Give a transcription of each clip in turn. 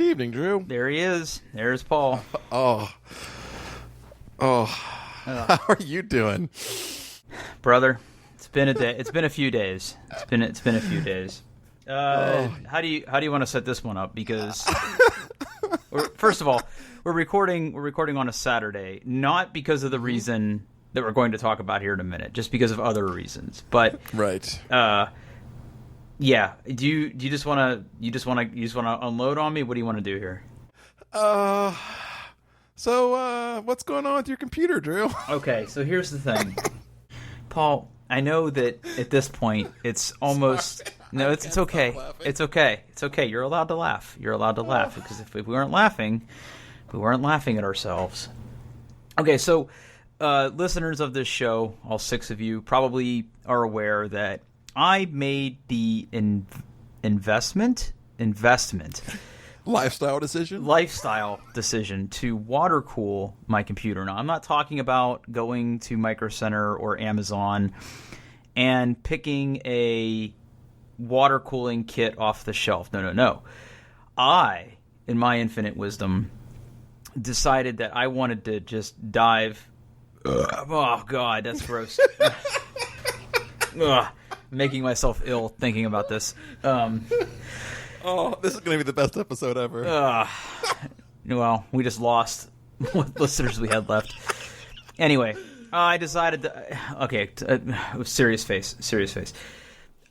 Good evening, Drew. There he is. There's Paul. How are you doing, brother? It's been a day. It's been a few days. It's been a few days. How do you want to set this one up? Because first of all, we're recording on a Saturday, not because of the reason that we're going to talk about here in a minute, just because of other reasons. But right. Yeah. Do you just want to unload on me? What do you want to do here? So what's going on with your computer, Drew? Okay, so here's the thing. Paul, I know that at this point it's almost it's okay. It's okay. It's okay. You're allowed to laugh. Because if we weren't laughing at ourselves. Okay, so listeners of this show, all 6 of you, probably are aware that I made the investment lifestyle decision to water cool my computer. Now, I'm not talking about going to Micro Center or Amazon and picking a water cooling kit off the shelf. No. I, in my infinite wisdom, decided that I wanted to just dive. Oh God, that's gross. Making myself ill thinking about this. This is going to be the best episode ever. Well, we just lost what listeners we had left. Anyway, I decided to... serious face.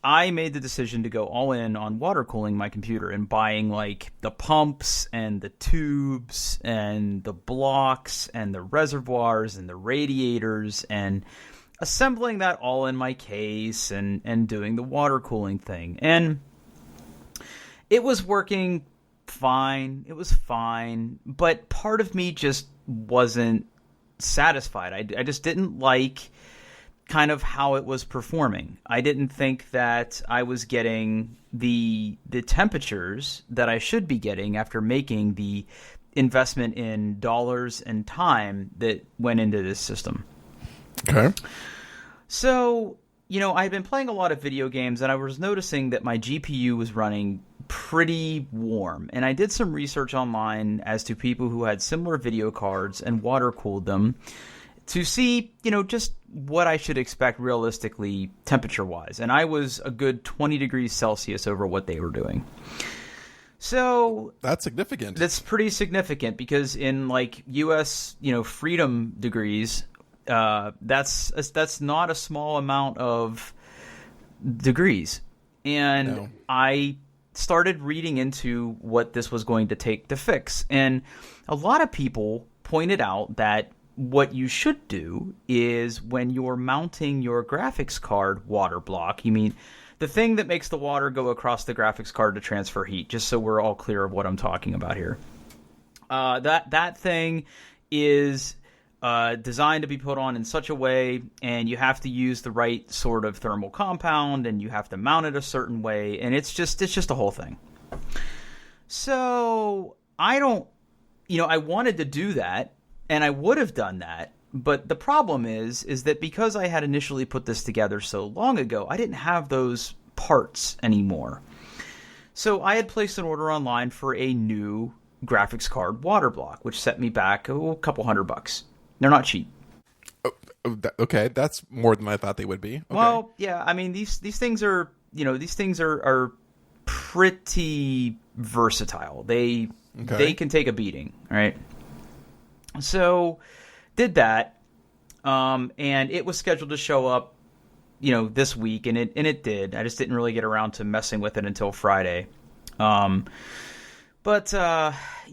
I made the decision to go all in on water cooling my computer and buying, like, the pumps and the tubes and the blocks and the reservoirs and the radiators and assembling that all in my case and doing the water cooling thing. And it was working fine. It was fine. But part of me just wasn't satisfied. I just didn't like kind of how it was performing. I didn't think that I was getting the temperatures that I should be getting after making the investment in dollars and time that went into this system. Okay. So, I've been playing a lot of video games, and I was noticing that my GPU was running pretty warm. And I did some research online as to people who had similar video cards and water-cooled them to see, just what I should expect realistically temperature-wise. And I was a good 20 degrees Celsius over what they were doing. So that's significant. That's pretty significant because in, like, U.S., freedom degrees... that's not a small amount of degrees. And no. I started reading into what this was going to take to fix. And a lot of people pointed out that what you should do is when you're mounting your graphics card water block, you mean the thing that makes the water go across the graphics card to transfer heat, just so we're all clear of what I'm talking about here. That thing is... designed to be put on in such a way, and you have to use the right sort of thermal compound, and you have to mount it a certain way, and it's just a whole thing. So I wanted to do that, and I would have done that, but the problem is that because I had initially put this together so long ago, I didn't have those parts anymore. So I had placed an order online for a new graphics card water block, which set me back a couple $100. They're not cheap. Okay, that's more than I thought they would be. Okay. Well, yeah, I mean these things are are pretty versatile. They can take a beating, right? So did that, and it was scheduled to show up, this week, and it did. I just didn't really get around to messing with it until Friday. But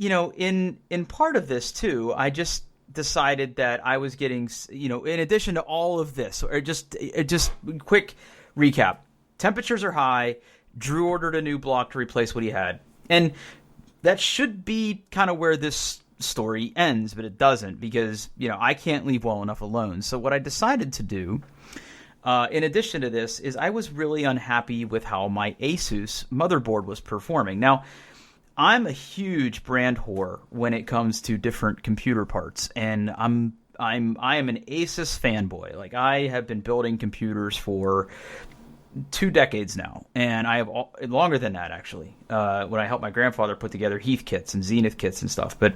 in part of this too, I just decided that I was getting, in addition to all of this, or just quick recap. Temperatures are high. Drew ordered a new block to replace what he had. And that should be kind of where this story ends, but it doesn't because, I can't leave well enough alone. So what I decided to do, in addition to this, is I was really unhappy with how my Asus motherboard was performing. Now, I'm a huge brand whore when it comes to different computer parts, and I am an Asus fanboy. Like, I have been building computers for 2 decades now, and I have longer than that actually. When I helped my grandfather put together Heath kits and Zenith kits and stuff, but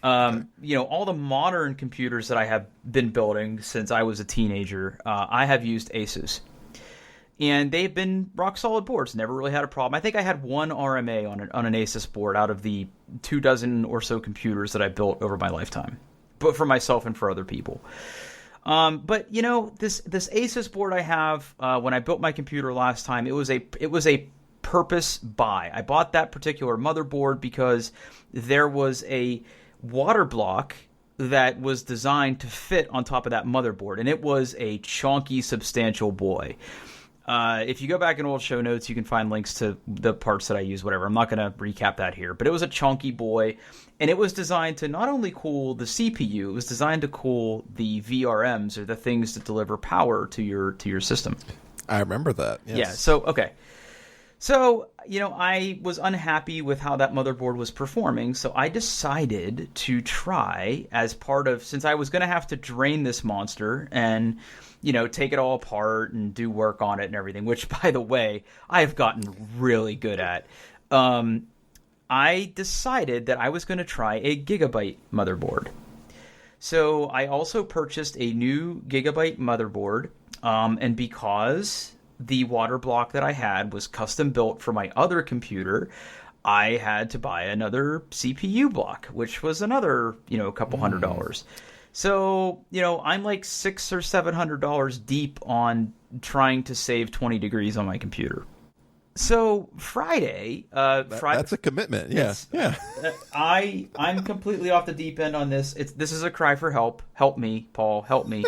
all the modern computers that I have been building since I was a teenager, I have used Asus. And they've been rock solid boards. Never really had a problem. I think I had one RMA on an Asus board out of the 24 or so computers that I built over my lifetime, but for myself and for other people. But this Asus board I have, when I built my computer last time, it was a purpose buy. I bought that particular motherboard because there was a water block that was designed to fit on top of that motherboard, and it was a chunky, substantial boy. If you go back in old show notes, you can find links to the parts that I use, whatever. I'm not going to recap that here. But it was a chunky boy, and it was designed to not only cool the CPU, it was designed to cool the VRMs, or the things that deliver power to your system. I remember that. Yes. Yeah, so, okay. So, I was unhappy with how that motherboard was performing, so I decided to try, as part of, since I was going to have to drain this monster and take it all apart and do work on it and everything, which, by the way, I have gotten really good at. I decided that I was going to try a Gigabyte motherboard. So I also purchased a new Gigabyte motherboard, and because the water block that I had was custom built for my other computer, I had to buy another CPU block, which was another, couple $100. So, I'm like $600 or $700 deep on trying to save 20 degrees on my computer. So Friday, that's a commitment. Yeah, yeah. I'm completely off the deep end on this. This is a cry for help. Help me, Paul. Help me.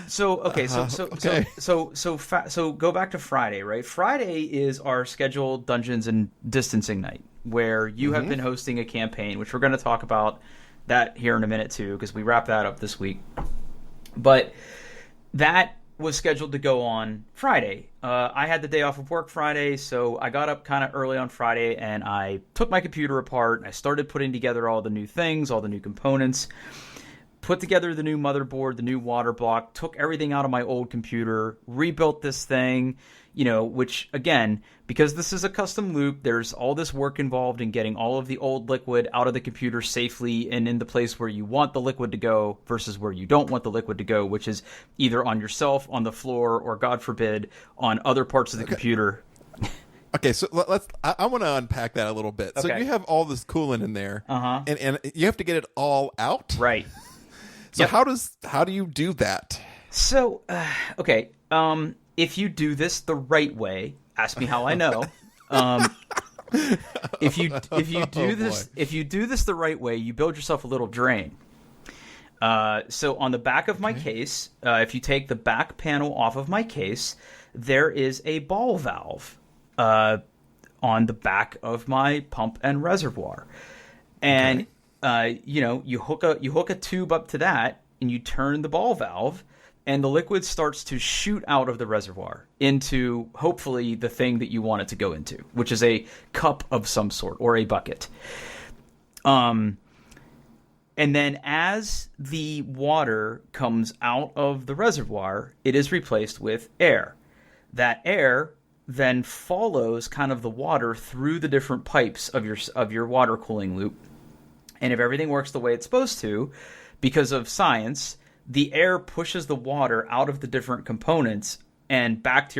So okay, so go back to Friday, right? Friday is our scheduled Dungeons and Distancing night, where you have been hosting a campaign, which we're going to talk about that here in a minute too, because we wrap that up this week. But that was scheduled to go on Friday. I had the day off of work Friday, so I got up kind of early on Friday, and I took my computer apart, and I started putting together all the new things, all the new components, put together the new motherboard, the new water block, took everything out of my old computer, rebuilt this thing, which, again, because this is a custom loop, there's all this work involved in getting all of the old liquid out of the computer safely and in the place where you want the liquid to go versus where you don't want the liquid to go, which is either on yourself, on the floor, or, God forbid, on other parts of the computer. Okay, so I want to unpack that a little bit. Okay. So you have all this coolant in there, and you have to get it all out? Right. So how do you do that? So, okay, if you do this the right way, ask me how I know. If you do this the right way, you build yourself a little drain. So on the back of my case, if you take the back panel off of my case, there is a ball valve on the back of my pump and reservoir, and you hook a tube up to that, and you turn the ball valve, and the liquid starts to shoot out of the reservoir into, hopefully, the thing that you want it to go into, which is a cup of some sort or a bucket. And then as the water comes out of the reservoir, it is replaced with air. That air then follows kind of the water through the different pipes of your water cooling loop. And if everything works the way it's supposed to, because of science, the air pushes the water out of the different components and back to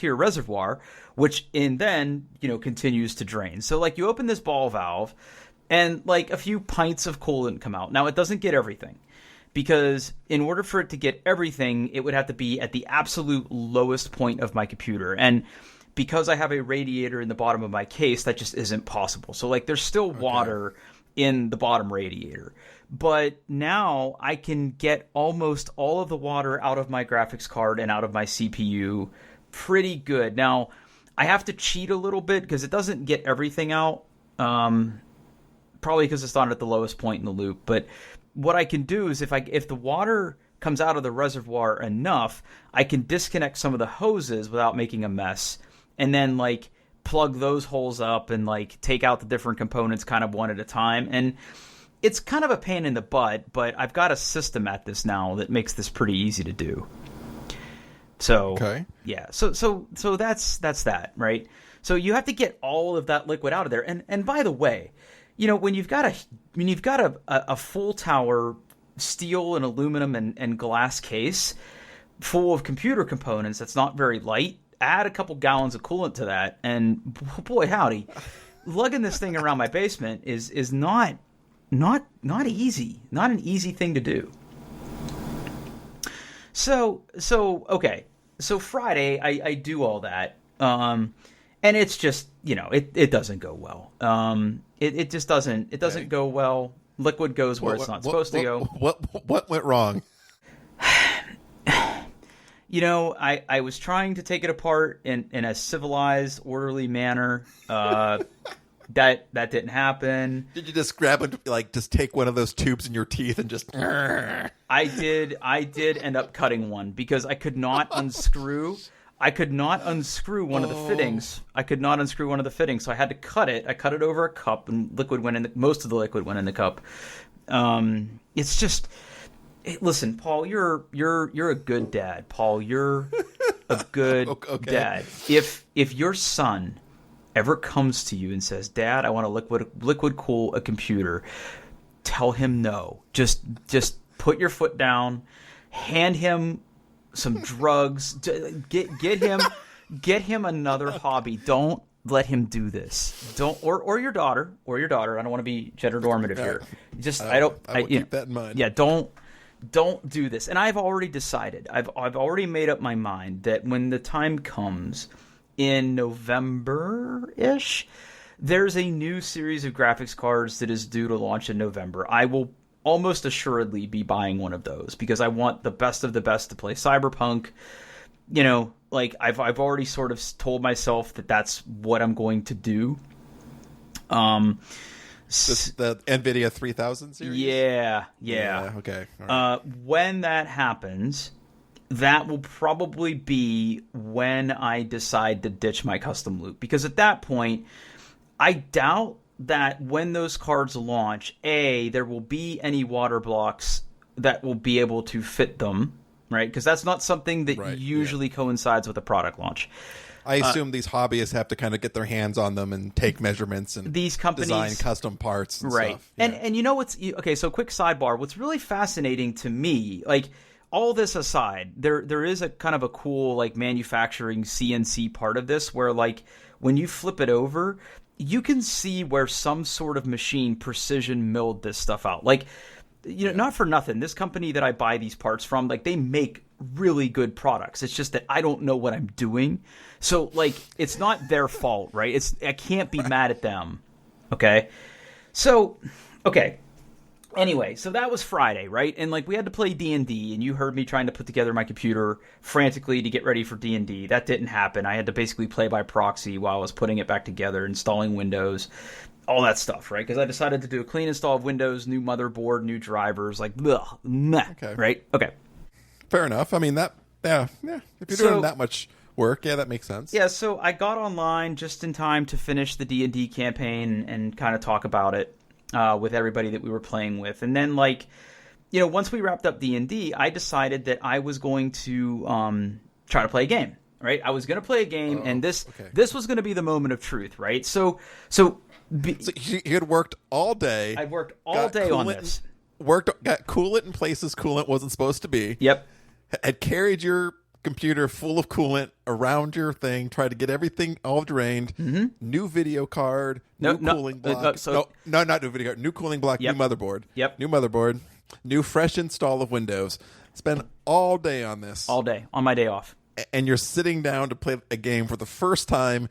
your reservoir, which then continues to drain. So like you open this ball valve, and like a few pints of coolant come out. Now it doesn't get everything, because in order for it to get everything, it would have to be at the absolute lowest point of my computer. And because I have a radiator in the bottom of my case, that just isn't possible. So like there's still water in the bottom radiator. But now I can get almost all of the water out of my graphics card and out of my CPU pretty good. Now, I have to cheat a little bit because it doesn't get everything out, probably because it's not at the lowest point in the loop. But what I can do is if the water comes out of the reservoir enough, I can disconnect some of the hoses without making a mess, and then like plug those holes up and like take out the different components kind of one at a time. And it's kind of a pain in the butt, but I've got a system at this now that makes this pretty easy to do. So okay. Yeah. So that's that, right? So you have to get all of that liquid out of there. And by the way, when you've got a full tower steel and aluminum and glass case full of computer components that's not very light, add a couple gallons of coolant to that, and boy howdy, lugging this thing around my basement is not easy. Not an easy thing to do. So okay. So Friday I do all that. And it's just, it doesn't go well. It just doesn't go well. Liquid goes where it's not supposed to go. What went wrong? I was trying to take it apart in a civilized, orderly manner. That didn't happen. Did you just grab it, just take one of those tubes in your teeth and just? I did end up cutting one because I could not unscrew. One of the fittings. So I had to cut it. I cut it over a cup, and most of the liquid went in the cup. It's just. Listen, Paul, you're a good dad. Paul, you're a good dad. If your son ever comes to you and says, "Dad, I want to liquid cool a computer," tell him no. Just put your foot down, hand him some drugs, get him another hobby. Don't let him do this. Or your daughter. I don't want to be gender normative here. I will keep that in mind. Yeah, don't do this. And I've already decided. I've already made up my mind that when the time comes in November-ish, there's a new series of graphics cards that is due to launch in November. I will almost assuredly be buying one of those because I want the best of the best to play Cyberpunk. I've already sort of told myself that that's what I'm going to do. The NVIDIA 3000 series? Yeah. Okay. All right. When that happens, that will probably be when I decide to ditch my custom loop. Because at that point, I doubt that when those cards launch, there will be any water blocks that will be able to fit them, right? Because that's not something that usually coincides with a product launch. I assume these hobbyists have to kind of get their hands on them and take measurements and these companies design custom parts and stuff. Yeah. And okay, so quick sidebar. What's really fascinating to me, all this aside, there is a kind of a cool manufacturing CNC part of this where when you flip it over, you can see where some sort of machine precision milled this stuff out. Not for nothing, this company that I buy these parts from, they make really good products. It's just that I don't know what I'm doing. So, it's not their fault, right? I can't be mad at them. Okay? So, okay. Anyway, so that was Friday, right? And, we had to play D&D, and you heard me trying to put together my computer frantically to get ready for D&D. That didn't happen. I had to basically play by proxy while I was putting it back together, installing Windows, all that stuff, right? Because I decided to do a clean install of Windows, new motherboard, new drivers, meh, okay. Right? Okay. Fair enough. I mean, if you're doing that much work, that makes sense. Yeah, so I got online just in time to finish the D&D campaign and kind of talk about it with everybody that we were playing with. And then, once we wrapped up D&D, I decided that I was going to try to play a game, right? I was going to play a game, and this was going to be the moment of truth, right? So you had worked all day. I worked all day on this. Got coolant in places coolant wasn't supposed to be. Yep. Had carried your computer full of coolant around your thing, tried to get everything all drained. Mm-hmm. New video card, cooling block. Not new video card. New cooling block, yep. New motherboard. Yep. New motherboard, new fresh install of Windows. Spend all day on this. All day, on my day off. And you're sitting down to play a game for the first time,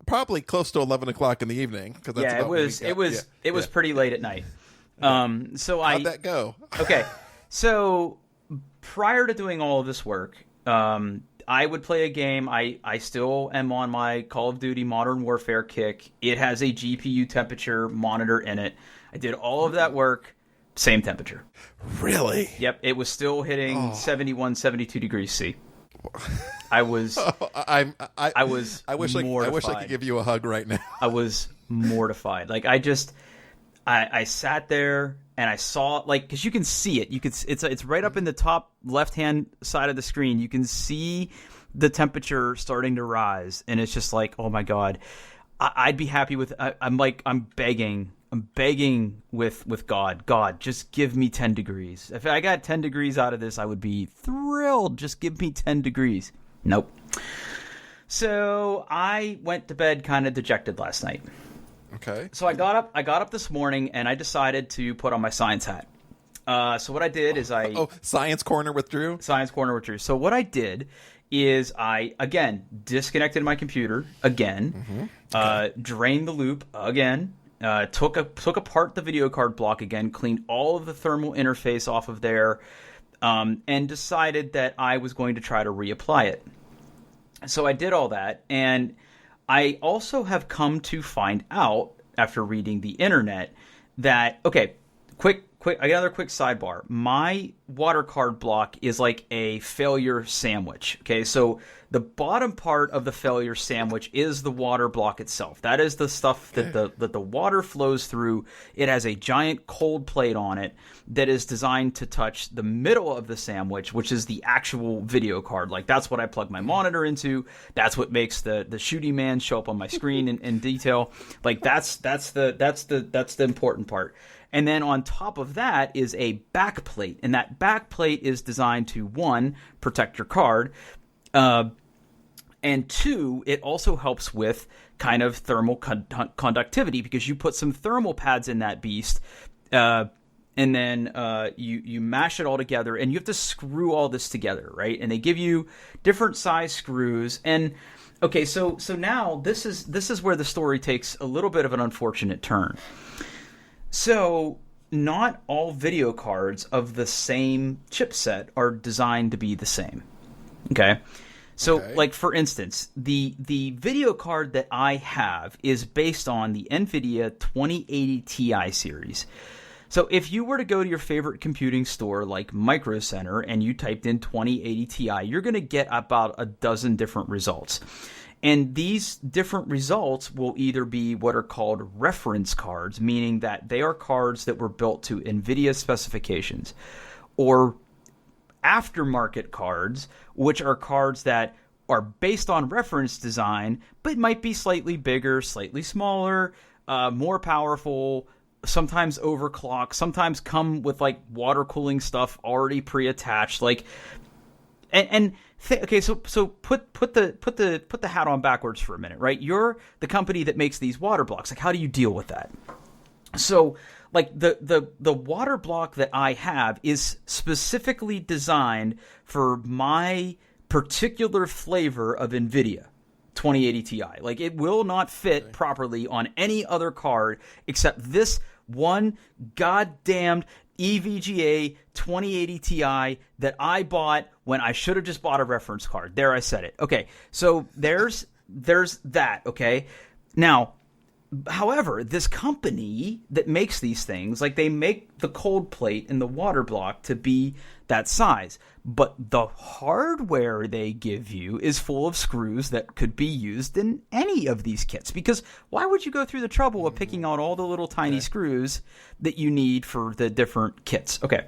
probably close to 11 o'clock in the evening. It was pretty late at night. How'd that go? Okay, so prior to doing all of this work, I would play a game. I still am on my Call of Duty Modern Warfare kick. It has a GPU temperature monitor in it. I did all of that work, same temperature. Really? Yep, it was still hitting 71, 72 degrees C. I was I wish mortified. I could give you a hug right now. I was mortified. I sat there and I saw, like, because you can see it. It's right up in the top left-hand side of the screen. You can see the temperature starting to rise, and it's just like, oh my God, I'd be happy with. I'm begging with God. God, just give me 10 degrees. If I got 10 degrees out of this, I would be thrilled. Just give me 10 degrees. Nope. So I went to bed kind of dejected last night. Okay. So I got up this morning, and I decided to put on my science hat. So what I did is Science Corner with Drew? Science Corner with Drew. So what I did is I, again, disconnected my computer again, drained the loop again, took apart the video card block again, cleaned all of the thermal interface off of there, and decided that I was going to try to reapply it. So I did all that, and I also have come to find out, after reading the internet, that, okay, another quick sidebar. My water card block is like a failure sandwich. Okay, so the bottom part of the failure sandwich is the water block itself. That is the stuff that the water flows through. It has a giant cold plate on it that is designed to touch the middle of the sandwich, which is the actual video card. Like, that's what I plug my monitor into. That's what makes the shooty man show up on my screen in detail. Like, that's the important part. And then on top of that is a back plate. And that back plate is designed to, one, protect your card, and two, it also helps with kind of thermal conductivity, because you put some thermal pads in that beast, and then you mash it all together, and you have to screw all this together, right? And they give you different size screws. And okay, so now this is where the story takes a little bit of an unfortunate turn. So not all video cards of the same chipset are designed to be the same. Okay? So, like, for instance, the video card that I have is based on the NVIDIA 2080 Ti series. So if you were to go to your favorite computing store like Micro Center and you typed in 2080 Ti, you're going to get about a dozen different results. And these different results will either be what are called reference cards, meaning that they are cards that were built to NVIDIA specifications, or aftermarket cards, which are cards that are based on reference design, but might be slightly bigger, slightly smaller, more powerful, sometimes overclock, sometimes come with like water cooling stuff already pre-attached, like, okay, so put the hat on backwards for a minute, right? You're the company that makes these water blocks. Like, how do you deal with that? So, like, the water block that I have is specifically designed for my particular flavor of NVIDIA 2080 Ti. Like, it will not fit properly on any other card except this one goddamned EVGA 2080 Ti that I bought when I should have just bought a reference card. There, I said it. Okay, so there's that, okay? Now, however, this company that makes these things, like, they make the cold plate and the water block to be that size, but the hardware they give you is full of screws that could be used in any of these kits. Because why would you go through the trouble of picking out all the little tiny screws that you need for the different kits? Okay.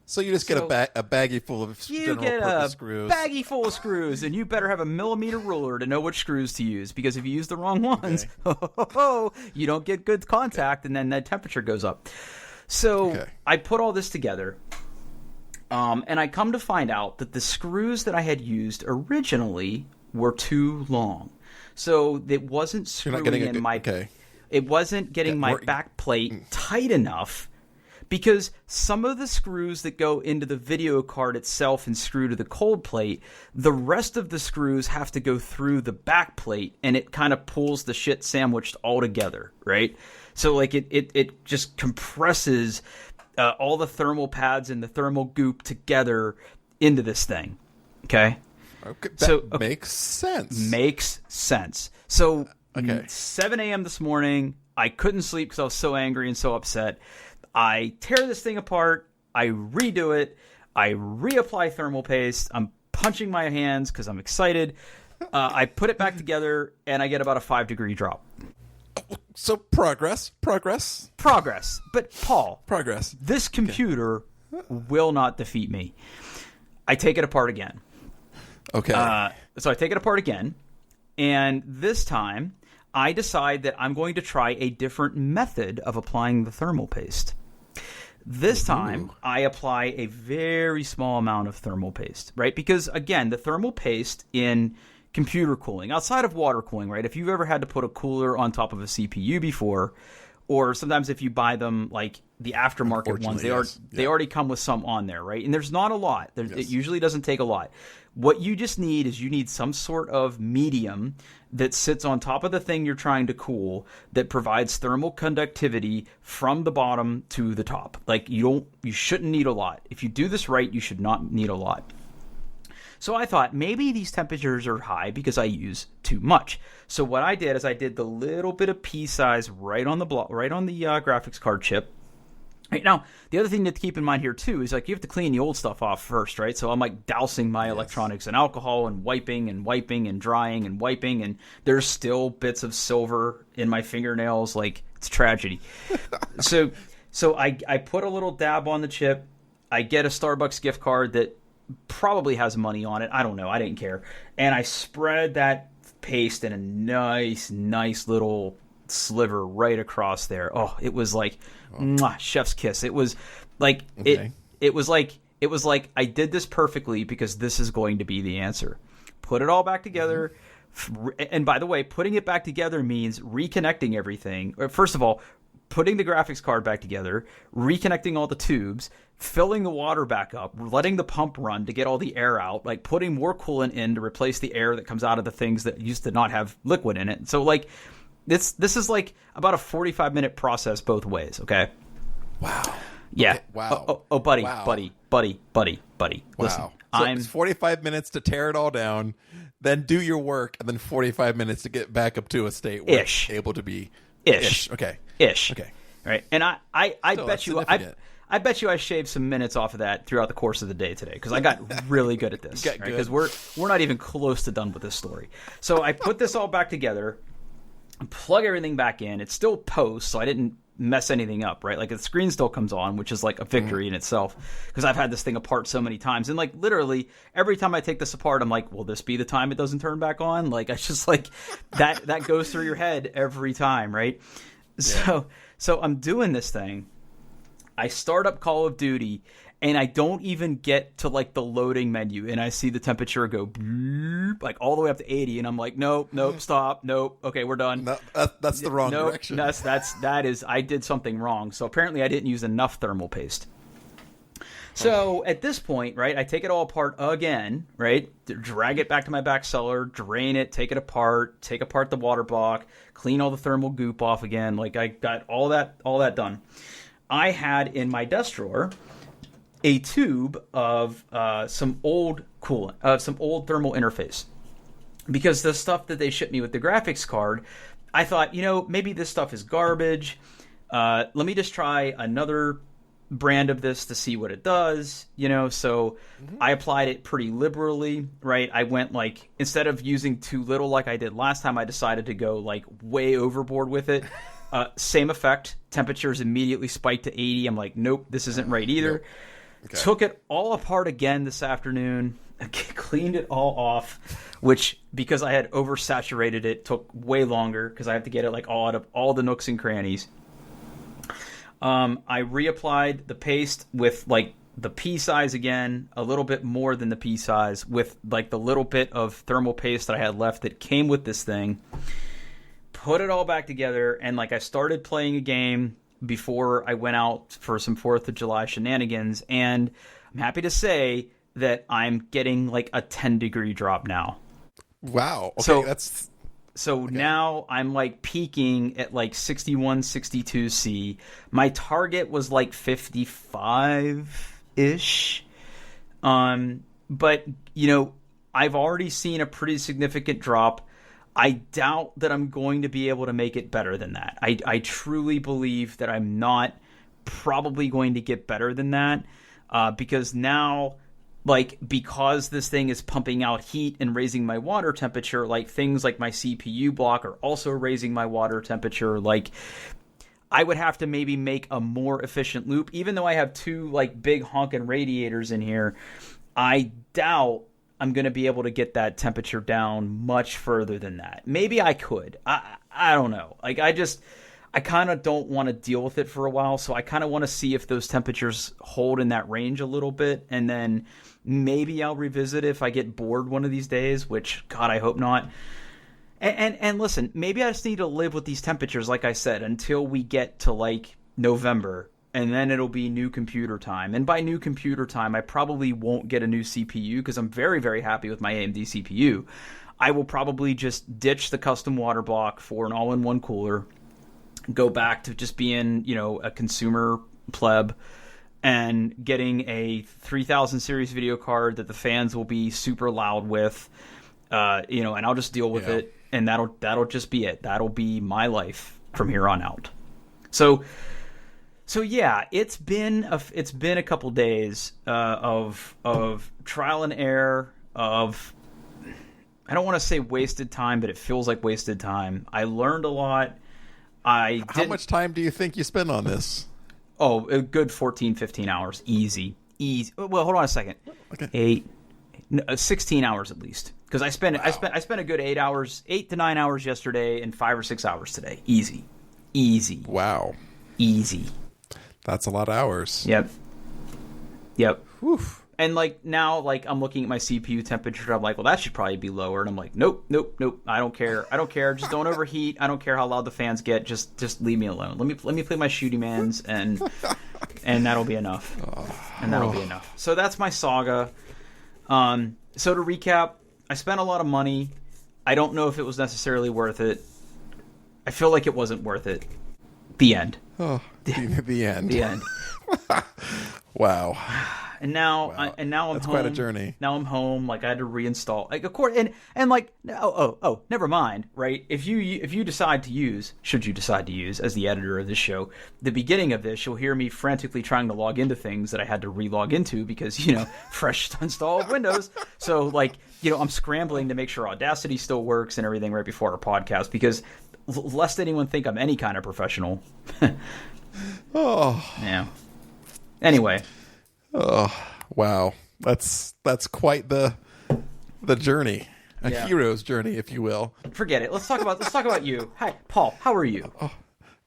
So you just get a baggie full of general purpose screws. You get a baggie full of screws, and you better have a millimeter ruler to know which screws to use, because if you use the wrong ones, you don't get good contact, and then the temperature goes up. So I put all this together, and I come to find out that the screws that I had used originally were too long. So it wasn't screwing in my... It wasn't getting my back plate tight enough, because some of the screws that go into the video card itself and screw to the cold plate, the rest of the screws have to go through the back plate, and it kind of pulls the shit sandwiched all together, right? So, like, it just compresses all the thermal pads and the thermal goop together into this thing, okay? That makes sense. Makes sense. So, 7 a.m. this morning, I couldn't sleep because I was so angry and so upset. I tear this thing apart, I redo it, I reapply thermal paste, I'm punching my hands because I'm excited, I put it back together, and I get about a 5-degree drop. So progress. But Paul, progress. This computer will not defeat me. I take it apart again. Okay. So I take it apart again, and this time I decide that I'm going to try a different method of applying the thermal paste. This time I apply a very small amount of thermal paste, right? Because again, the thermal paste in computer cooling, outside of water cooling, right? If you've ever had to put a cooler on top of a CPU before, or sometimes if you buy them like the aftermarket ones, they already come with some on there, right? And there's not a lot. It usually doesn't take a lot. What you just need is you need some sort of medium that sits on top of the thing you're trying to cool that provides thermal conductivity from the bottom to the top. Like you shouldn't need a lot. If you do this right, you should not need a lot. So I thought maybe these temperatures are high because I use too much. So what I did is I did the little bit of pea size right on the graphics card chip. Right now, the other thing to keep in mind here too is like you have to clean the old stuff off first, right? So I'm like dousing my electronics in alcohol and wiping and drying and wiping, and there's still bits of silver in my fingernails. Like it's tragedy. So I put a little dab on the chip. I get a Starbucks gift card that probably has money on it. I don't know. I didn't care. And I spread that paste in a nice little sliver right across there. Oh, it was like mwah, chef's kiss. It was like it was like I did this perfectly because this is going to be the answer. Put it all back together. And by the way, putting it back together means reconnecting everything. First of all, putting the graphics card back together, reconnecting all the tubes, filling the water back up, letting the pump run to get all the air out, like putting more coolant in to replace the air that comes out of the things that used to not have liquid in it. So like this is like about a 45-minute process both ways, okay? Wow. Yeah. Okay. Wow. Oh, buddy. Wow. Buddy. Listen, so it's 45 minutes to tear it all down, then do your work, and then 45 minutes to get back up to a state where it's able to be ish. Okay. Okay. Right. And I bet you I bet you I shaved some minutes off of that throughout the course of the day today because I got really good at this. Because we're not even close to done with this story. So I put this all back together, plug everything back in. It's still post, so I didn't mess anything up, right? Like the screen still comes on, which is like a victory in itself because I've had this thing apart so many times. And like literally every time I take this apart, I'm like, will this be the time it doesn't turn back on? Like I just like that goes through your head every time, right? Yeah. So I'm doing this thing. I start up Call of Duty, and I don't even get to like the loading menu, and I see the temperature go bloop, like all the way up to 80, and I'm like, nope, stop, nope, okay, we're done. No, that's the wrong direction. That is, I did something wrong. So apparently I didn't use enough thermal paste. So at this point, right, I take it all apart again, right, drag it back to my back cellar, drain it, take it apart, take apart the water block, clean all the thermal goop off again. Like I got all that done. I had in my desk drawer a tube of some old coolant, some old thermal interface. Because the stuff that they shipped me with the graphics card, I thought, maybe this stuff is garbage. Let me just try another brand of this to see what it does, So I applied it pretty liberally, right? I went like, instead of using too little like I did last time, I decided to go like way overboard with it. Same effect. Temperatures immediately spiked to 80. I'm like, nope, this isn't right either. Nope. Okay. Took it all apart again this afternoon. Cleaned it all off, which, because I had oversaturated it, took way longer because I have to get it like all out of all the nooks and crannies. I reapplied the paste with like the pea size again, a little bit more than the pea size, with like the little bit of thermal paste that I had left that came with this thing. Put it all back together, and like I started playing a game before I went out for some 4th of July shenanigans, and I'm happy to say that I'm getting like a 10-degree drop now. Wow. Okay, So now I'm like peaking at like 61, 62 C. My target was like 55-ish. But, I've already seen a pretty significant drop. I doubt that I'm going to be able to make it better than that. I truly believe that I'm not probably going to get better than that because now like, because this thing is pumping out heat and raising my water temperature, like things like my CPU block are also raising my water temperature. Like, I would have to maybe make a more efficient loop. Even though I have two like big honking radiators in here, I doubt I'm going to be able to get that temperature down much further than that. Maybe I could. I don't know. Like, I kind of don't want to deal with it for a while, so I kind of want to see if those temperatures hold in that range a little bit, and then maybe I'll revisit if I get bored one of these days, which, God, I hope not. And listen, maybe I just need to live with these temperatures, like I said, until we get to, like, November, and then it'll be new computer time. And by new computer time, I probably won't get a new CPU because I'm very, very happy with my AMD CPU. I will probably just ditch the custom water block for an all-in-one cooler, go back to just being, a consumer pleb and getting a 3000 series video card that the fans will be super loud with, and I'll just deal with it, and that'll just be it. That'll be my life from here on out. So yeah, it's been a couple days of trial and error, of, I don't want to say wasted time, but it feels like wasted time. I learned a lot. How much time do you think you spent on this? Oh, a good 14, 15 hours. Easy. Well, hold on a second. Okay. 16 hours at least. Because I spent a good 8 to 9 hours yesterday and 5 or 6 hours today. Easy. Wow. Easy. That's a lot of hours. Yep. Whew. And like now, like I'm looking at my CPU temperature. I'm like, well, that should probably be lower. And I'm like, nope. I don't care. Just don't overheat. I don't care how loud the fans get. Just leave me alone. Let me play my shooty mans, and that'll be enough. Be enough. So that's my saga. So to recap, I spent a lot of money. I don't know if it was necessarily worth it. I feel like it wasn't worth it. The end. Oh, the end. The end. Wow. And now, I'm That's home. That's quite a journey. Now I'm home. Like, I had to reinstall. Like, of course, and like, never mind. Right? If you decide to use, should you decide to use, as the editor of this show, the beginning of this, you'll hear me frantically trying to log into things that I had to re-log into because fresh install of Windows. So like, I'm scrambling to make sure Audacity still works and everything right before our podcast because lest anyone think I'm any kind of professional. Oh. Yeah. Anyway. Oh, wow. That's quite the journey. A hero's journey, if you will. Forget it. Let's talk about you. Hi, Paul. How are you?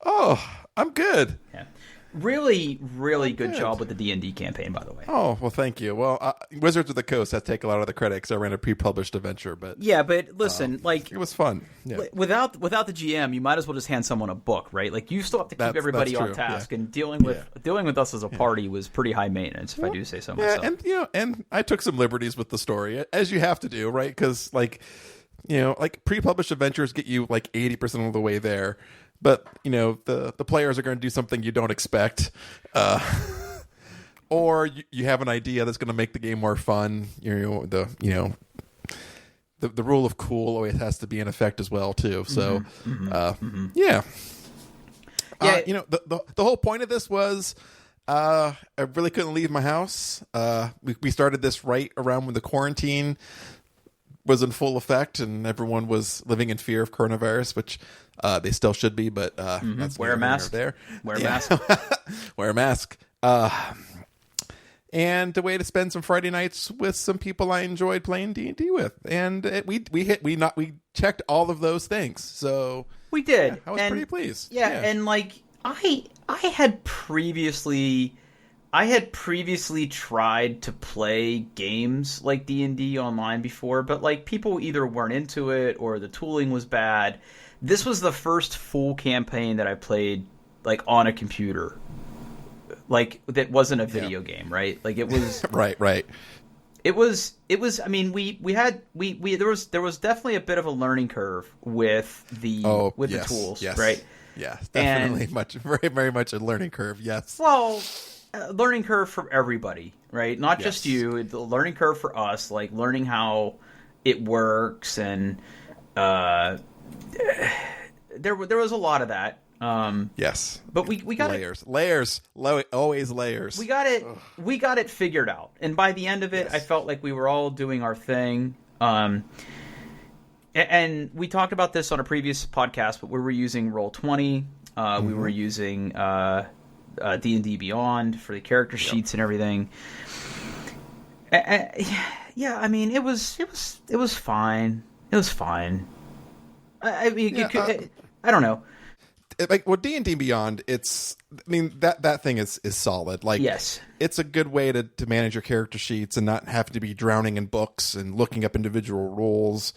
Oh, I'm good. Yeah. Really, really good job with the D&D campaign, by the way. Oh, well, thank you. Well, Wizards of the Coast has taken a lot of the credit because I ran a pre-published adventure, but listen, like it was fun. Yeah. Without the GM, you might as well just hand someone a book, right? Like you still have to keep everybody on task, and dealing with us as a party was pretty high maintenance, if I do say so myself. And I took some liberties with the story, as you have to do, right? Because like pre-published adventures get you like 80% of the way there. But, the players are going to do something you don't expect. Or you have an idea that's going to make the game more fun. The rule of cool always has to be in effect as well, too. So, yeah. The whole point of this was I really couldn't leave my house. We started this right around when the quarantine was in full effect and everyone was living in fear of coronavirus, which they still should be, but that's wear a mask. There. Wear a mask. Wear a mask. And a way to spend some Friday nights with some people I enjoyed playing D&D with, and we checked all of those things. So we did. I was pretty pleased. Yeah, and like I had previously tried to play games like D&D online before, but like people either weren't into it or the tooling was bad. This was the first full campaign that I played like on a computer. Like that wasn't a video game, right? Like it was right. It was I mean there was definitely a bit of a learning curve with the the tools, right? Yeah, definitely very very much a learning curve, yes. Well, learning curve for everybody, right? Not just you. The learning curve for us, like learning how it works, and there was a lot of that. Yes, but we got always layers. We got it figured out, and by the end of it, I felt like we were all doing our thing. And we talked about this on a previous podcast, but we were using Roll20. We were using D&D Beyond for the character sheets and everything. Yeah, I mean, it was fine. It was fine. I mean, I don't know. Like, well, D&D Beyond, that thing is solid. Like, yes, it's a good way to manage your character sheets and not have to be drowning in books and looking up individual rules.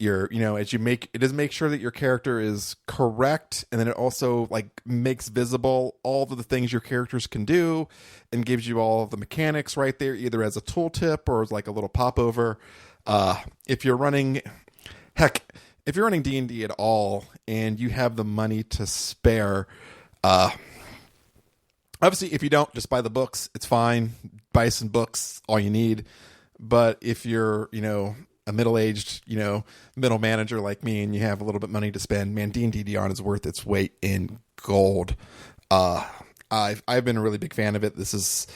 As you make sure that your character is correct, and then it also like makes visible all of the things your characters can do and gives you all of the mechanics right there, either as a tooltip or as like a little popover. If you're running D&D at all and you have the money to spare, obviously if you don't, just buy the books. It's fine. Buy some books, all you need. But if you're, a middle-aged, middle manager like me, and you have a little bit of money to spend, man, D&D Beyond is worth its weight in gold. I've been a really big fan of it. This is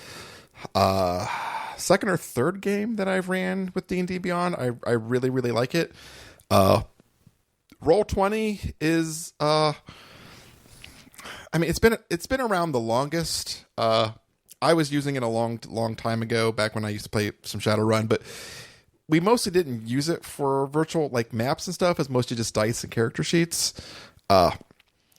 second or third game that I've ran with D&D Beyond. I really, really like it. Roll20 is it's been around the longest. I was using it a long time ago, back when I used to play some Shadowrun, but we mostly didn't use it for virtual like maps and stuff. It's mostly just dice and character sheets. On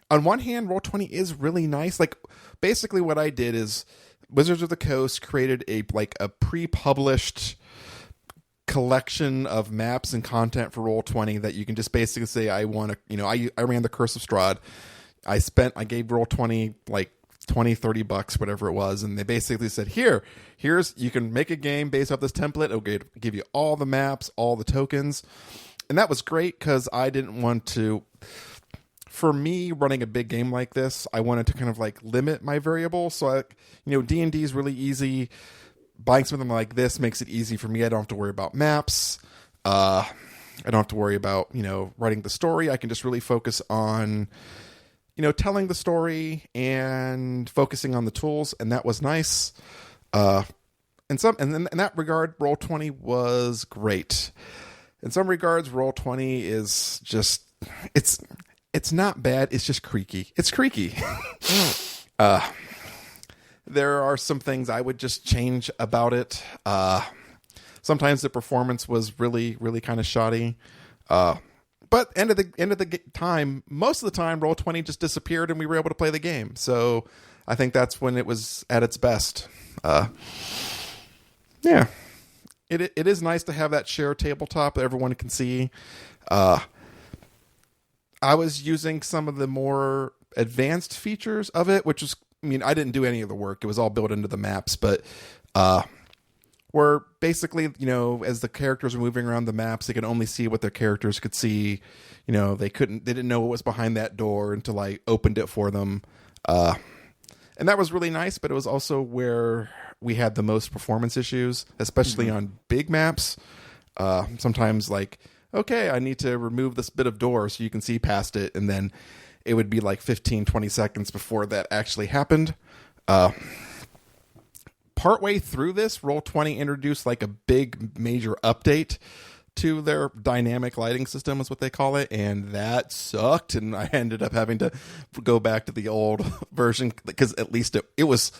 one hand, Roll20 is really nice. Like, basically what I did is Wizards of the Coast created a pre-published collection of maps and content for Roll20 that you can just basically say, I want to, I ran the Curse of Strahd. I gave Roll20 like $20-$30, whatever it was, and they basically said, here's you can make a game based off this template. It'll give you all the maps, all the tokens. And that was great because I didn't want to, for me running a big game like this, I wanted to kind of like limit my variables. So D&D is really easy. Buying something like this makes it easy for me. I don't have to worry about maps. I don't have to worry about writing the story. I can just really focus on telling the story and focusing on the tools, and that was nice. And in that regard, Roll20 was great. In some regards, Roll20 is just it's not bad. It's just creaky. It's creaky. There are some things I would just change about it. Sometimes the performance was really, really kind of shoddy. But end of the time, most of the time, Roll20 just disappeared and we were able to play the game. So I think that's when it was at its best. Yeah, it is nice to have that shared tabletop that everyone can see. I was using some of the more advanced features of it, which was, I didn't do any of the work. It was all built into the maps, but where basically, as the characters are moving around the maps, they could only see what their characters could see. They didn't know what was behind that door until I opened it for them. And that was really nice, but it was also where we had the most performance issues, especially on big maps. Sometimes like, okay, I need to remove this bit of door so you can see past it. And then it would be like 15-20 seconds before that actually happened. Partway through this, Roll20 introduced like a big major update to their dynamic lighting system, is what they call it, and that sucked, and I ended up having to go back to the old version because at least it was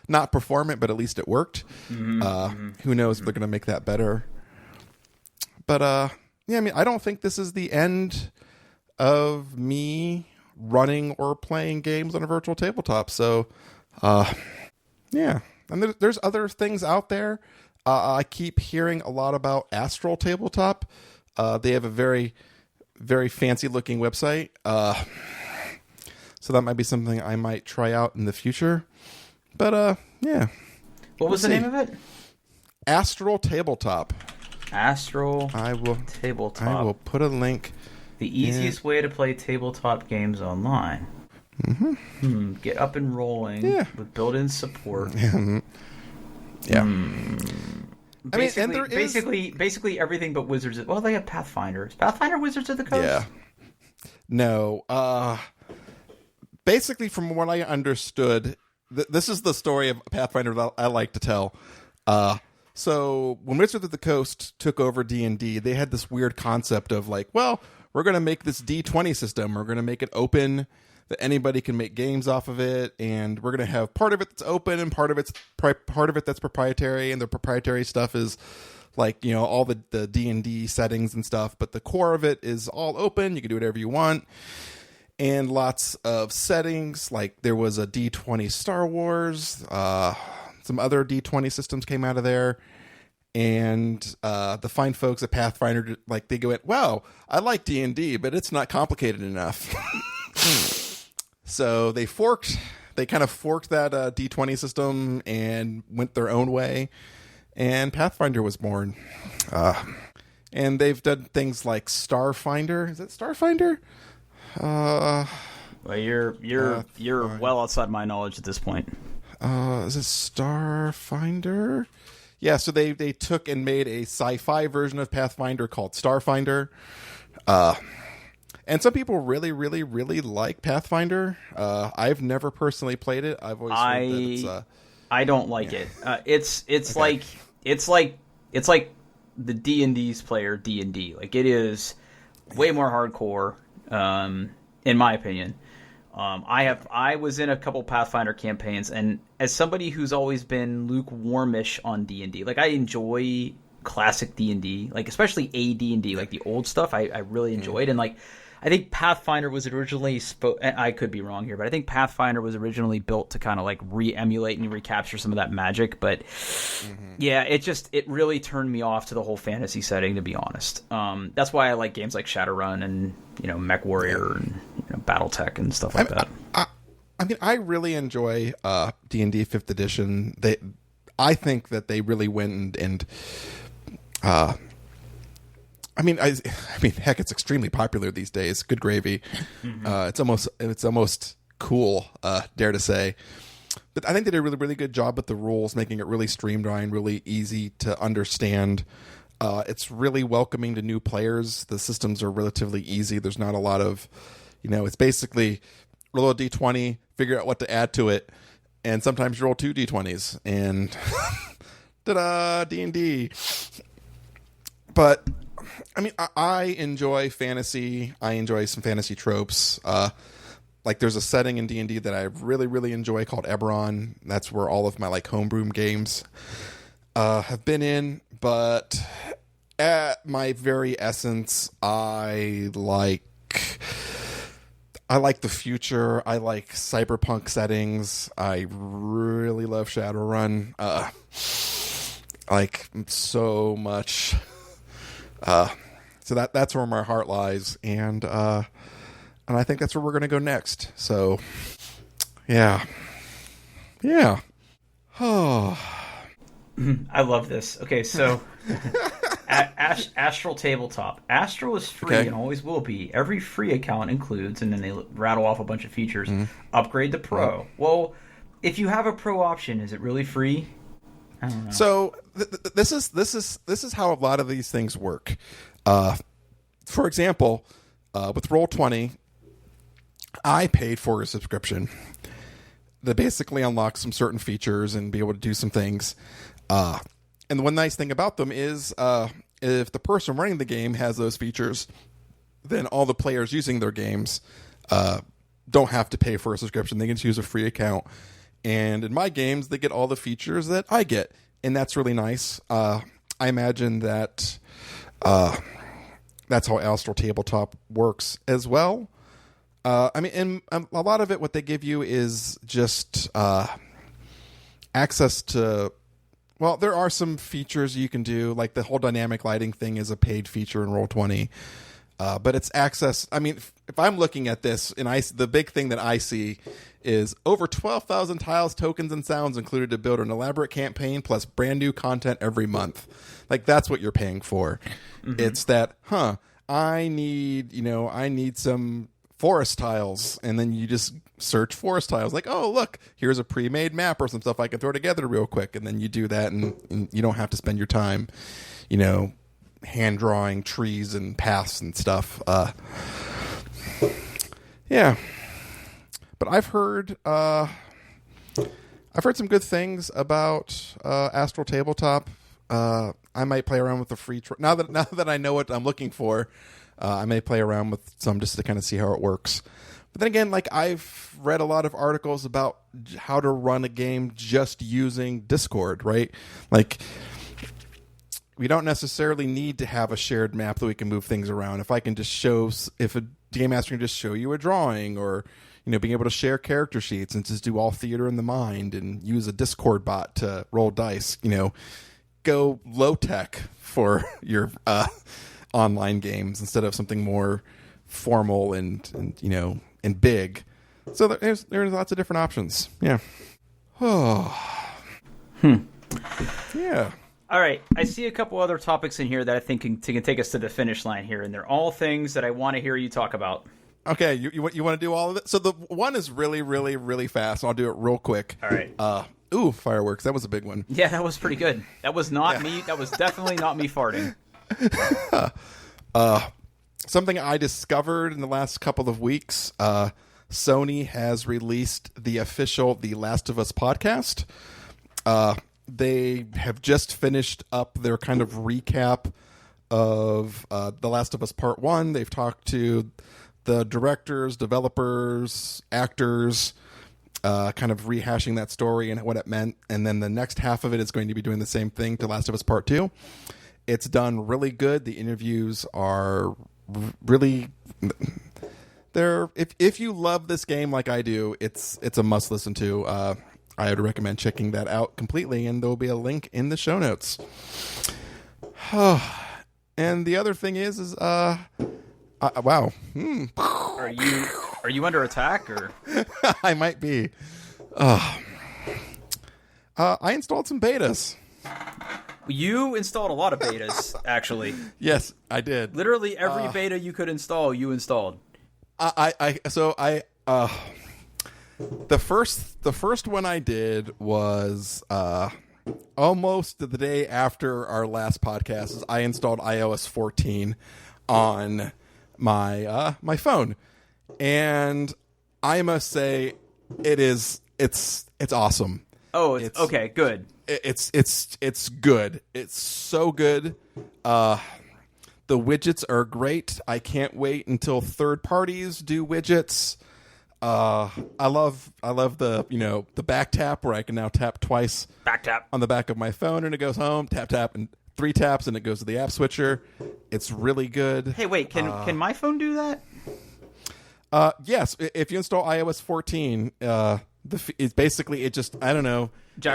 not performant, but at least it worked. Who knows if they're going to make that better. But I don't think this is the end of me running or playing games on a virtual tabletop. So, yeah. And there's other things out there. I keep hearing a lot about Astral Tabletop. They have a very, very fancy looking website. So that might be something I might try out in the future. But, yeah. What was the name of it? Astral Tabletop. Tabletop. I will put a link. The easiest way to play tabletop games online. Get up and rolling with built-in support. Yeah. Basically everything but Wizards. Well, they have Pathfinder. Is Pathfinder Wizards of the Coast? Yeah. No. basically, from what I understood, this is the story of Pathfinder that I like to tell. So when Wizards of the Coast took over D&D, they had this weird concept of like, well, we're going to make this D20 system. We're going to make it open, that anybody can make games off of it, and we're going to have part of it that's open and part of it that's proprietary, and the proprietary stuff is like, you know, all the D&D settings and stuff, but the core of it is all open. You can do whatever you want. And lots of settings, like there was a D20 Star Wars, some other D20 systems came out of there. And the fine folks at Pathfinder, like, they go, wow, I like D&D, but it's not complicated enough. So they kind of forked that D20 system and went their own way. And Pathfinder was born. And they've done things like Starfinder. Is it Starfinder? Well, you're well outside my knowledge at this point. Is it Starfinder? Yeah, so they took and made a sci-fi version of Pathfinder called Starfinder. And some people really, really, really like Pathfinder. I've never personally played it. I've always heard that it's I don't like it. It's okay. it's like the D&D's player D&D. Like, it is way more hardcore, in my opinion. I was in a couple Pathfinder campaigns, and as somebody who's always been lukewarmish on D&D, like, I enjoy classic D&D, like, especially AD&D, like the old stuff. I really enjoyed, and like, I think Pathfinder was originally I could be wrong here, but I think Pathfinder was originally built to kind of like re-emulate and recapture some of that magic. But yeah, it really turned me off to the whole fantasy setting, to be honest. That's why I like games like Shadowrun and, you know, Mech Warrior and, you know, BattleTech and stuff like that. I mean, I really enjoy D&D 5th edition. I think that they really went and I mean, heck, it's extremely popular these days. Good gravy. It's almost cool, dare to say. But I think they did a really, really good job with the rules, making it really streamlined, really easy to understand. It's really welcoming to new players. The systems are relatively easy. There's not a lot of, you know, it's basically roll a D20, figure out what to add to it, and sometimes you roll 2 D20s, and ta-da, D&D. But I mean, I enjoy fantasy. I enjoy some fantasy tropes. Like, there's a setting in D&D that I really, really enjoy called Eberron. That's where all of my like homebrew games have been in. But at my very essence, I like the future. I like cyberpunk settings. I really love Shadowrun. Like, so much. So that's where my heart lies, and I think that's where we're going to go next. So, yeah. Oh, I love this. Okay, so Astral Tabletop. Astral is free and always will be. Every free account includes, and then they rattle off a bunch of features. Upgrade to Pro. Well, if you have a Pro option, is it really free? I don't know. So this is how a lot of these things work. For example, with Roll20, I paid for a subscription that basically unlocks some certain features and be able to do some things. And the one nice thing about them is if the person running the game has those features, then all the players using their games don't have to pay for a subscription. They can choose a free account. And in my games, they get all the features that I get. And that's really nice. I imagine that that's how Astral Tabletop works as well. I mean, and a lot of it, what they give you is just access to... Well, there are some features you can do, like the whole dynamic lighting thing is a paid feature in Roll20. But it's access... I mean, if I'm looking at this, and the big thing that I see is over 12,000 tiles, tokens, and sounds included to build an elaborate campaign plus brand new content every month. Like, that's what you're paying for. It's that, I need some forest tiles, and then you just search forest tiles. Like, oh, look, here's a pre-made map or some stuff I can throw together real quick, and then you do that, and you don't have to spend your time, hand drawing trees and paths and stuff. Yeah. But I've heard some good things about Astral Tabletop. I might play around with the free now that I know what I'm looking for. I may play around with some just to kind of see how it works. But then again, like I've read a lot of articles about how to run a game just using Discord, right? Like we don't necessarily need to have a shared map that we can move things around. If I can just if a game master can just show you a drawing, or being able to share character sheets and just do all theater in the mind and use a Discord bot to roll dice, go low tech for your online games instead of something more formal and big. So there's lots of different options. Yeah. Oh. Yeah. All right. I see a couple other topics in here that I think can take us to the finish line here, and they're all things that I want to hear you talk about. Okay. You want to do all of it? So the one is really, really, really fast. I'll do it real quick. All right. Fireworks. That was a big one. Yeah, that was pretty good. That was not me. That was definitely not me farting. Something I discovered in the last couple of weeks, Sony has released the official The Last of Us podcast. They have just finished up their kind of recap of The Last of Us Part 1. They've talked to the directors, developers, actors, kind of rehashing that story and what it meant. And then the next half of it is going to be doing the same thing to Last of Us Part 2. It's done really good. The interviews are really... If you love this game like I do, it's a must listen to. I would recommend checking that out completely, and there will be a link in the show notes. And the other thing is wow. Are you under attack or? I might be. I installed some betas. You installed a lot of betas, actually. Yes, I did. Literally every beta you could install, you installed. The first one I did was almost the day after our last podcast. I installed iOS 14 on my phone, and I must say it's awesome. Oh, it's okay, good. It's good. It's so good. The widgets are great. I can't wait until third parties do widgets. I love the back tap where I can now tap twice. Back tap on the back of my phone and it goes home. Tap and 3 taps and it goes to the app switcher. It's really good. Hey, wait, can my phone do that? Yes, if you install iOS 14, it's basically it just it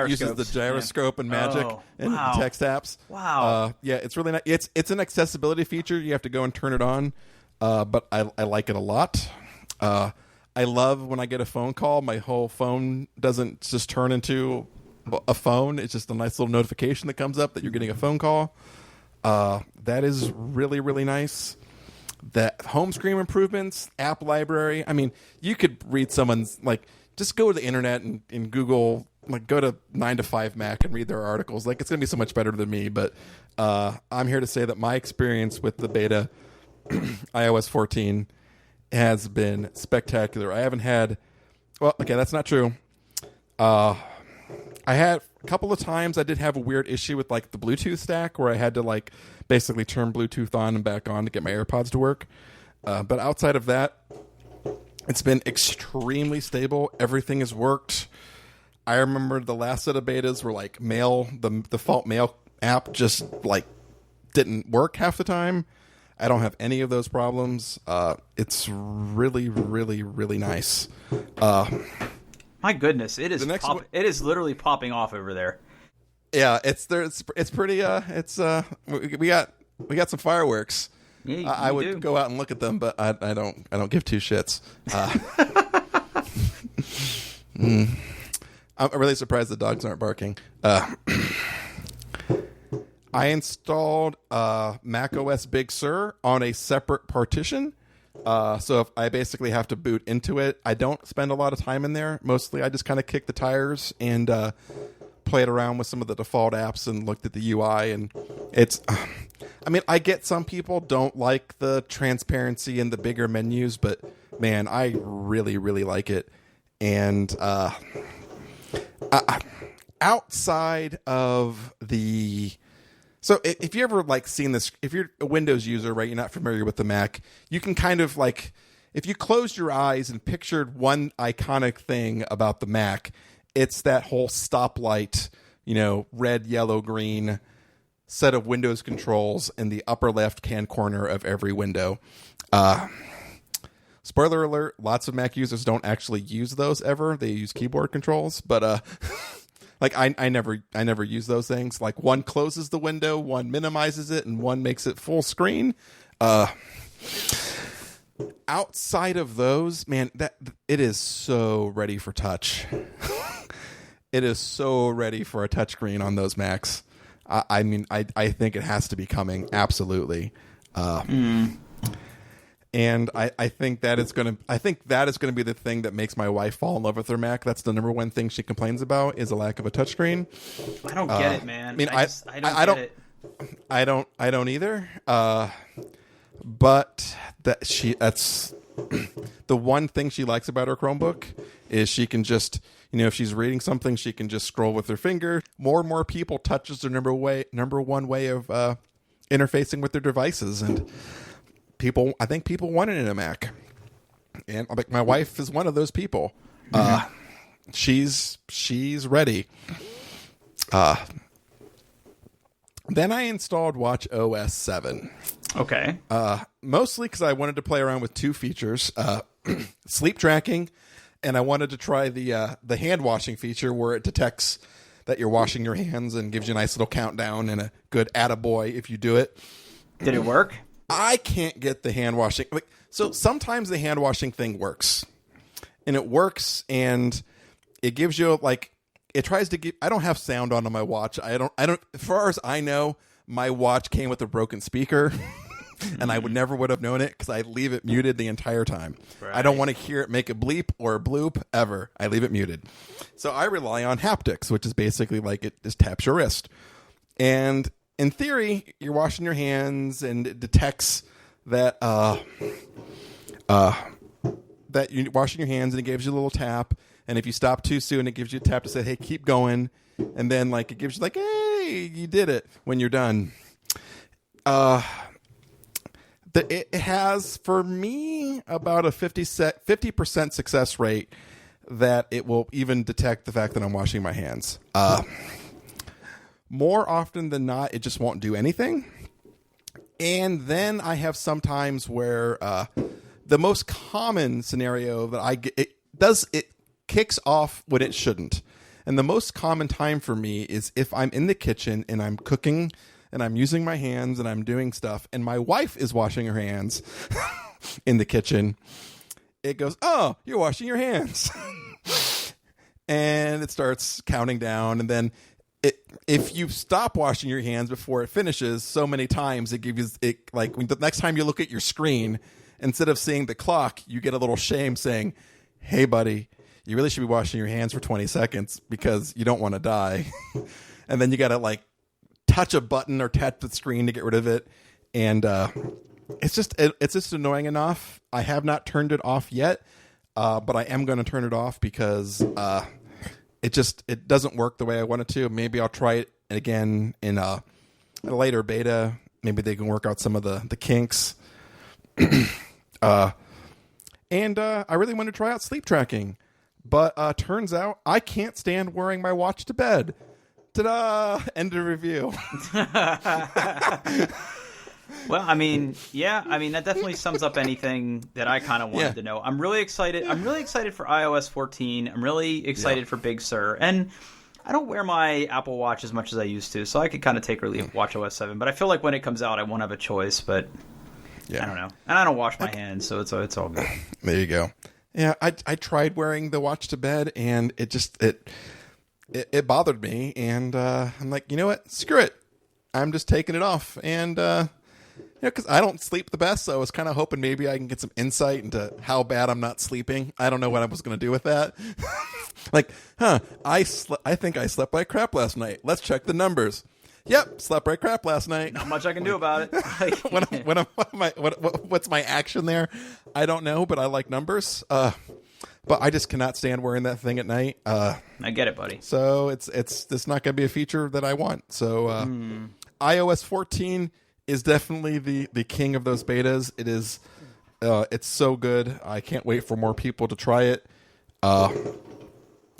uses the gyroscope and magic and text apps. Wow. Yeah, it's really nice. It's an accessibility feature. You have to go and turn it on, but I like it a lot. I love when I get a phone call, my whole phone doesn't just turn into a phone. It's just a nice little notification that comes up that you're getting a phone call. That is really, really nice. That home screen improvements, app library. I mean, you could read someone's, just go to the internet and Google, go to 9to5Mac and read their articles. It's going to be so much better than me. But I'm here to say that my experience with the beta iOS 14 has been spectacular. I haven't had... Well, okay, that's not true. I had a couple of times I did have a weird issue with, the Bluetooth stack where I had to, basically turn Bluetooth on and back on to get my AirPods to work. But outside of that, it's been extremely stable. Everything has worked. I remember the last set of betas were, mail... The default mail app just, didn't work half the time. I don't have any of those problems. It's really, really, really nice. My goodness, it is it is literally popping off over there. Yeah, it's pretty. We got some fireworks. Yeah, I would go out and look at them, but I don't give two shits. I'm really surprised the dogs aren't barking. I installed macOS Big Sur on a separate partition. So if I basically have to boot into it, I don't spend a lot of time in there. Mostly I just kind of kick the tires and played around with some of the default apps and looked at the UI. And it's, I get some people don't like the transparency and the bigger menus, but man, I really, really like it. And outside of the... So if you ever like seen this, if you're a Windows user, right, you're not familiar with the Mac, you can kind of like, if you closed your eyes and pictured one iconic thing about the Mac, it's that whole stoplight, red, yellow, green set of Windows controls in the upper left hand corner of every window. Spoiler alert, lots of Mac users don't actually use those ever. They use keyboard controls, but like I never use those things. Like one closes the window, one minimizes it, and one makes it full screen. Outside of those, man, that it is so ready for touch. It is so ready for a touchscreen on those Macs. I mean, I think it has to be coming. Absolutely. And I think that is going to be the thing that makes my wife fall in love with her Mac. That's the number one thing she complains about is a lack of a touchsame. I don't get it, man. I mean, I don't get it. I don't either. But that's the one thing she likes about her Chromebook is she can just, if she's reading something, she can just scroll with her finger. More and more people touches their number one way of interfacing with their devices, and I think people want it in a Mac, and like my wife is one of those people. She's ready. Then I installed Watch OS 7. Okay. Mostly because I wanted to play around with two features: sleep tracking, and I wanted to try the hand washing feature where it detects that you're washing your hands and gives you a nice little countdown and a good attaboy if you do it. Did it work? I can't get the hand washing. So sometimes the hand washing thing works, and and it gives you it tries to give. I don't have sound on my watch. I don't. As far as I know, my watch came with a broken speaker, and I would have known it because I leave it muted the entire time. Right. I don't want to hear it make a bleep or a bloop ever. I leave it muted. So I rely on haptics, which is basically like it just taps your wrist, and in theory, you're washing your hands, and it detects that that you're washing your hands, and it gives you a little tap. And if you stop too soon, it gives you a tap to say, "Hey, keep going." And then it gives you "Hey, you did it" when you're done. It has for me about a 50% success rate that it will even detect the fact that I'm washing my hands. More often than not, it just won't do anything. And then I have some times where the most common scenario that I get, it kicks off when it shouldn't. And the most common time for me is if I'm in the kitchen and I'm cooking and I'm using my hands and I'm doing stuff and my wife is washing her hands in the kitchen. It goes, "Oh, you're washing your hands." And it starts counting down, and then if you stop washing your hands before it finishes so many times, it gives it when the next time you look at your screen, instead of seeing the clock, you get a little shame saying, "Hey, buddy, you really should be washing your hands for 20 seconds because you don't want to die." And then you got to touch a button or tap the screen to get rid of it. And it's just annoying enough. I have not turned it off yet, but I am going to turn it off because it doesn't work the way I want it to. Maybe I'll try it again in a later beta. Maybe they can work out some of the kinks. And I really want to try out sleep tracking. But turns out I can't stand wearing my watch to bed. Ta-da! End of review. Well, that definitely sums up anything that I kind of wanted to know. I'm really excited. I'm really excited for iOS 14. I'm really excited for Big Sur. And I don't wear my Apple Watch as much as I used to, so I could kind of take or leave WatchOS 7. But I feel like when it comes out, I won't have a choice. But I don't know. And I don't wash my hands, so it's all good. There you go. Yeah, I tried wearing the watch to bed, and it bothered me. And I'm like, you know what? Screw it. I'm just taking it off. And because I don't sleep the best, so I was kind of hoping maybe I can get some insight into how bad I'm not sleeping. I don't know what I was going to do with that. I think I slept like crap last night. Let's check the numbers. Yep, slept like crap last night. Not much I can do about it. What's my action there? I don't know, but I like numbers. but I just cannot stand wearing that thing at night. I get it, buddy. So it's not going to be a feature that I want. So iOS 14 is definitely the king of those betas. It is it's so good. I can't wait for more people to try it.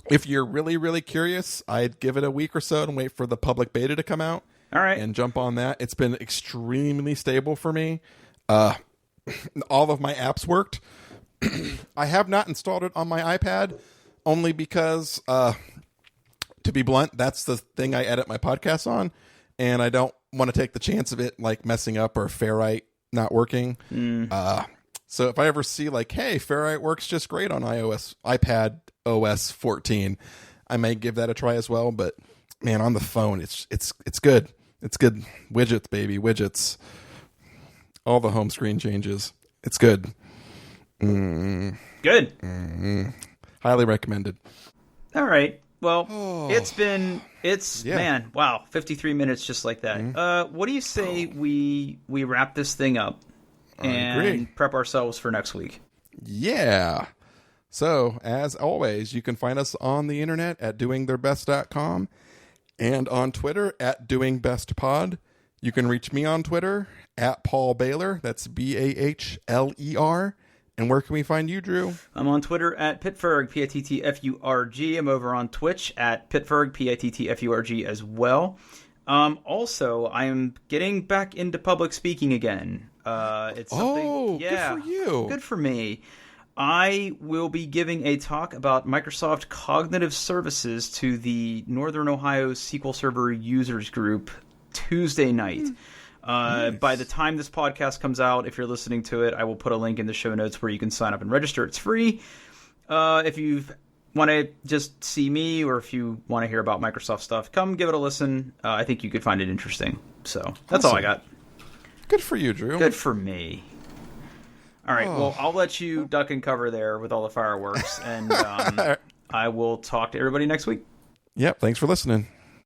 If you're really, really curious, I'd give it a week or so and wait for the public beta to come out. All right. And jump on that. It's been extremely stable for me. All of my apps worked. I have not installed it on my iPad only because, to be blunt, that's the thing I edit my podcasts on. And I don't want to take the chance of it like messing up or Ferrite not working. So if I ever see like, hey, Ferrite works just great on iPad OS 14, I may give that a try as well. But man, on the phone, it's good. It's good. Widgets, baby, widgets. All the home screen changes. It's good. Good. Highly recommended. All right. Well, it's Yeah. man, wow, 53 minutes just like that. What do you say we wrap this thing up and agree. prep ourselves for next week? Yeah. So, as always, you can find us on the internet at doingtheirbest.com and on Twitter at doingbestpod. You can reach me on Twitter at Paul Baylor. That's BAHLER. And where can we find you, Drew? I'm on Twitter at Pittsburgh, PITTFURG. I'm over on Twitch at Pittsburgh, PITTFURG as well. Also, I am getting back into public speaking again. It's something, good for you. Good for me. I will be giving a talk about Microsoft Cognitive Services to the Northern Ohio SQL Server users group Tuesday night. Nice. By the time this podcast comes out, if you're listening to it, I will put a link in the show notes where you can sign up and register. It's free. If you want to just see me or if you want to hear about Microsoft stuff, come give it a listen. I think you could find it interesting. So that's all I got. Good for you, Drew. Good for me. All right, well, I'll let you duck and cover there with all the fireworks, and I will talk to everybody next week. Yep, thanks for listening.